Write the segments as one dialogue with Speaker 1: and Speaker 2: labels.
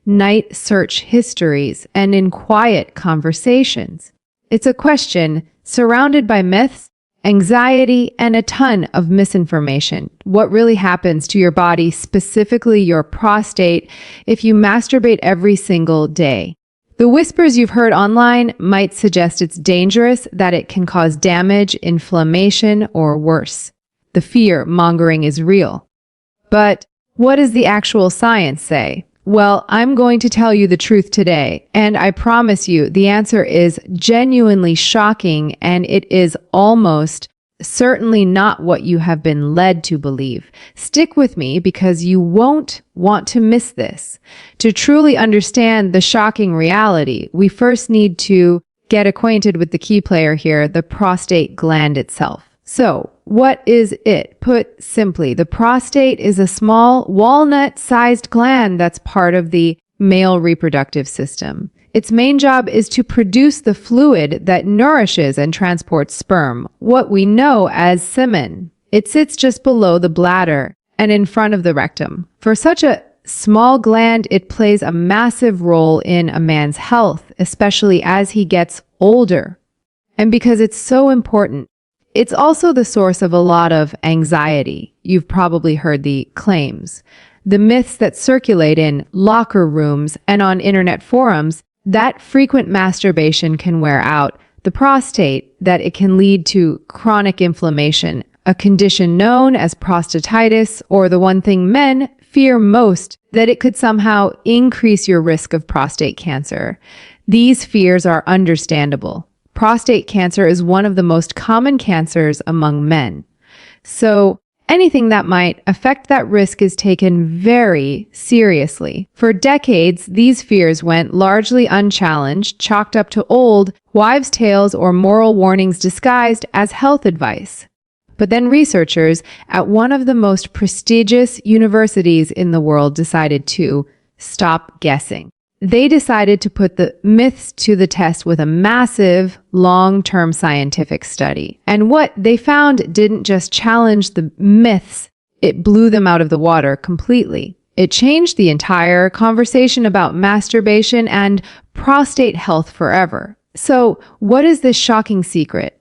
Speaker 1: night search histories and in quiet conversations. It's a question surrounded by myths, anxiety, and a ton of misinformation. What really happens to your body, specifically your prostate, if you masturbate every single day? The whispers you've heard online might suggest it's dangerous, that it can cause damage, inflammation, or worse. The fear-mongering is real. But what does the actual science say? Well, I'm going to tell you the truth today, and I promise you the answer is genuinely shocking, and it is almost certainly not what you have been led to believe. Stick with me because you won't want to miss this. To truly understand the shocking reality, we first need to get acquainted with the key player here, the prostate gland itself. So, what is it? Put simply, the prostate is a small walnut-sized gland that's part of the male reproductive system. Its main job is to produce the fluid that nourishes and transports sperm, what we know as semen. It sits just below the bladder and in front of the rectum. For such a small gland, it plays a massive role in a man's health, especially as he gets older. And because it's so important, it's also the source of a lot of anxiety. You've probably heard the claims, the myths that circulate in locker rooms and on internet forums that frequent masturbation can wear out the prostate, that it can lead to chronic inflammation, a condition known as prostatitis, or the one thing men fear most, that it could somehow increase your risk of prostate cancer. These fears are understandable. Prostate cancer is one of the most common cancers among men. So anything that might affect that risk is taken very seriously. For decades, these fears went largely unchallenged, chalked up to old wives' tales or moral warnings disguised as health advice. But then researchers at one of the most prestigious universities in the world decided to stop guessing. They decided to put the myths to the test with a massive, long-term scientific study. And what they found didn't just challenge the myths, it blew them out of the water completely. It changed the entire conversation about masturbation and prostate health forever. So, what is this shocking secret?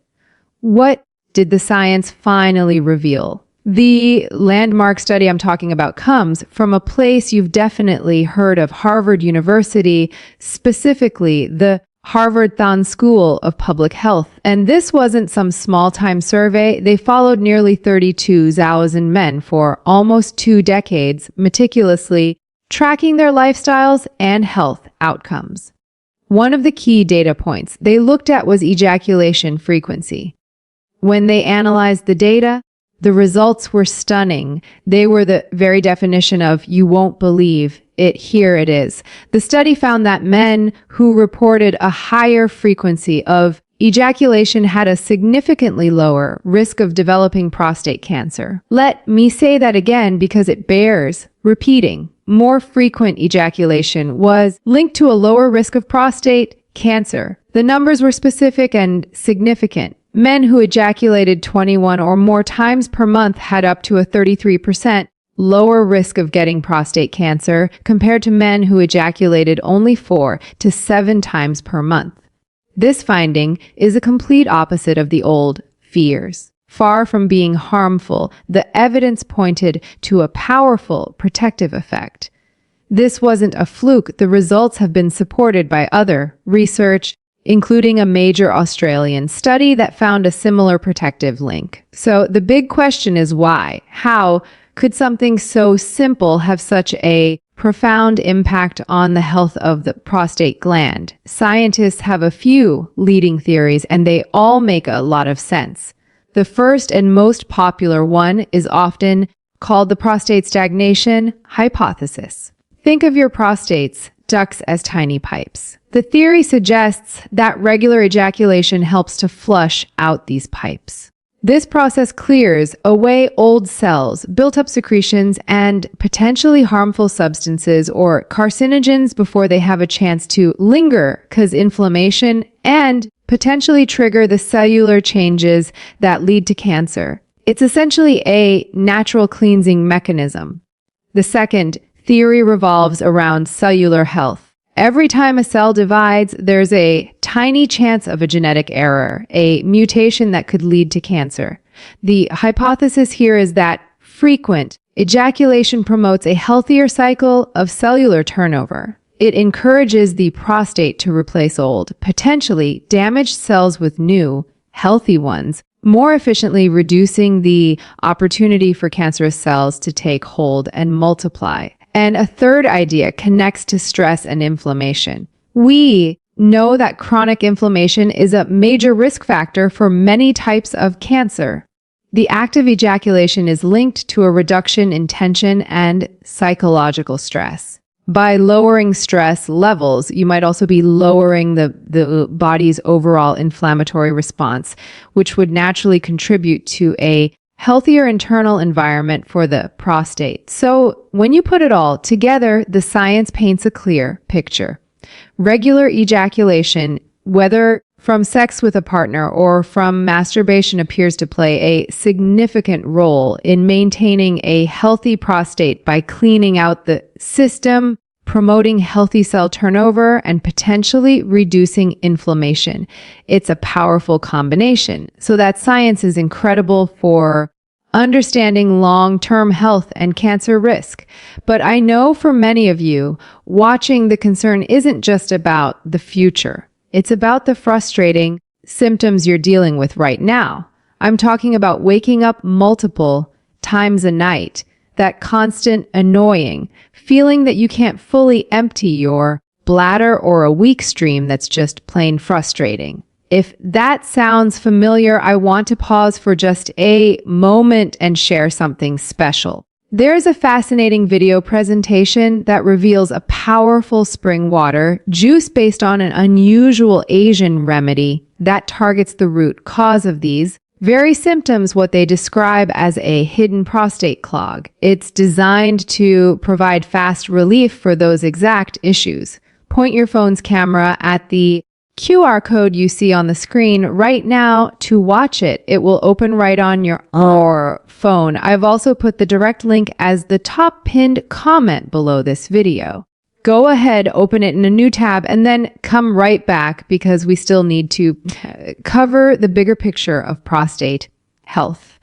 Speaker 1: What did the science finally reveal? The landmark study I'm talking about comes from a place you've definitely heard of, Harvard University, specifically the Harvard Thon School of Public Health. And this wasn't some small-time survey. They followed nearly 32,000 men for almost 2 decades, meticulously tracking their lifestyles and health outcomes. One of the key data points they looked at was ejaculation frequency. When they analyzed the data, the results were stunning. They were the very definition of "you won't believe it, here it is." The study found that men who reported a higher frequency of ejaculation had a significantly lower risk of developing prostate cancer. Let me say that again because it bears repeating. More frequent ejaculation was linked to a lower risk of prostate cancer. The numbers were specific and significant. Men who ejaculated 21 or more times per month had up to a 33% lower risk of getting prostate cancer compared to men who ejaculated only 4 to 7 times per month. This finding is a complete opposite of the old fears. Far from being harmful, the evidence pointed to a powerful protective effect. This wasn't a fluke. The results have been supported by other research, including a major Australian study that found a similar protective link. So the big question is why? How could something so simple have such a profound impact on the health of the prostate gland? Scientists have a few leading theories, and they all make a lot of sense. The first and most popular one is often called the prostate stagnation hypothesis. Think of your prostate's ducts as tiny pipes. The theory suggests that regular ejaculation helps to flush out these pipes. This process clears away old cells, built-up secretions, and potentially harmful substances or carcinogens before they have a chance to linger, cause inflammation, and potentially trigger the cellular changes that lead to cancer. It's essentially a natural cleansing mechanism. The second theory revolves around cellular health. Every time a cell divides, there's a tiny chance of a genetic error, a mutation that could lead to cancer. The hypothesis here is that frequent ejaculation promotes a healthier cycle of cellular turnover. It encourages the prostate to replace old, potentially damaged cells with new, healthy ones, more efficiently reducing the opportunity for cancerous cells to take hold and multiply. And a third idea connects to stress and inflammation. We know that chronic inflammation is a major risk factor for many types of cancer. The act of ejaculation is linked to a reduction in tension and psychological stress. By lowering stress levels, you might also be lowering the body's overall inflammatory response, which would naturally contribute to a healthier internal environment for the prostate. So when you put it all together, the science paints a clear picture. Regular ejaculation, whether from sex with a partner or from masturbation, appears to play a significant role in maintaining a healthy prostate by cleaning out the system, promoting healthy cell turnover, and potentially reducing inflammation. It's a powerful combination. So that science is incredible for understanding long-term health and cancer risk. But I know for many of you, watching the concern isn't just about the future. It's about the frustrating symptoms you're dealing with right now. I'm talking about waking up multiple times a night, that constant annoying feeling that you can't fully empty your bladder, or a weak stream that's just plain frustrating. If that sounds familiar, I want to pause for just a moment and share something special. There's a fascinating video presentation that reveals a powerful spring water juice based on an unusual Asian remedy that targets the root cause of these very symptoms, what they describe as a hidden prostate clog. It's designed to provide fast relief for those exact issues. Point your phone's camera at the QR code you see on the screen right now to watch it. It will open right on your phone. I've also put the direct link as the top pinned comment below this video. Go ahead, open it in a new tab, and then come right back because we still need to cover the bigger picture of prostate health.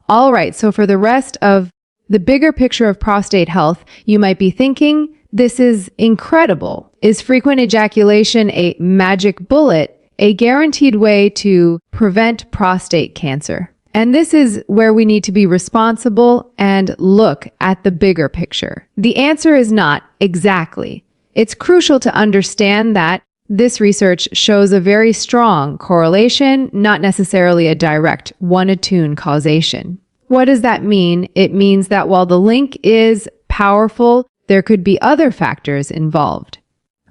Speaker 1: All right, so for the rest of the bigger picture of prostate health, you might be thinking, this is incredible. Is frequent ejaculation a magic bullet, a guaranteed way to prevent prostate cancer? And this is where we need to be responsible and look at the bigger picture. The answer is not exactly. It's crucial to understand that this research shows a very strong correlation, not necessarily a direct one-to-one causation. What does that mean? It means that while the link is powerful, there could be other factors involved.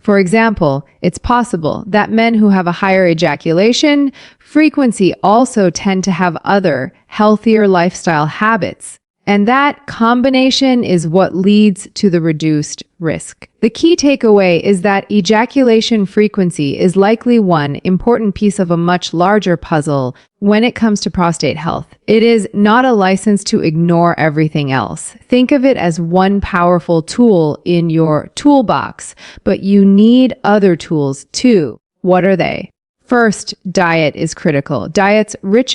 Speaker 1: For example, it's possible that men who have a higher ejaculation frequency also tend to have other, healthier lifestyle habits. And that combination is what leads to the reduced risk. The key takeaway is that ejaculation frequency is likely one important piece of a much larger puzzle when it comes to prostate health. It is not a license to ignore everything else. Think of it as one powerful tool in your toolbox, but you need other tools too. What are they? First, diet is critical. Diets rich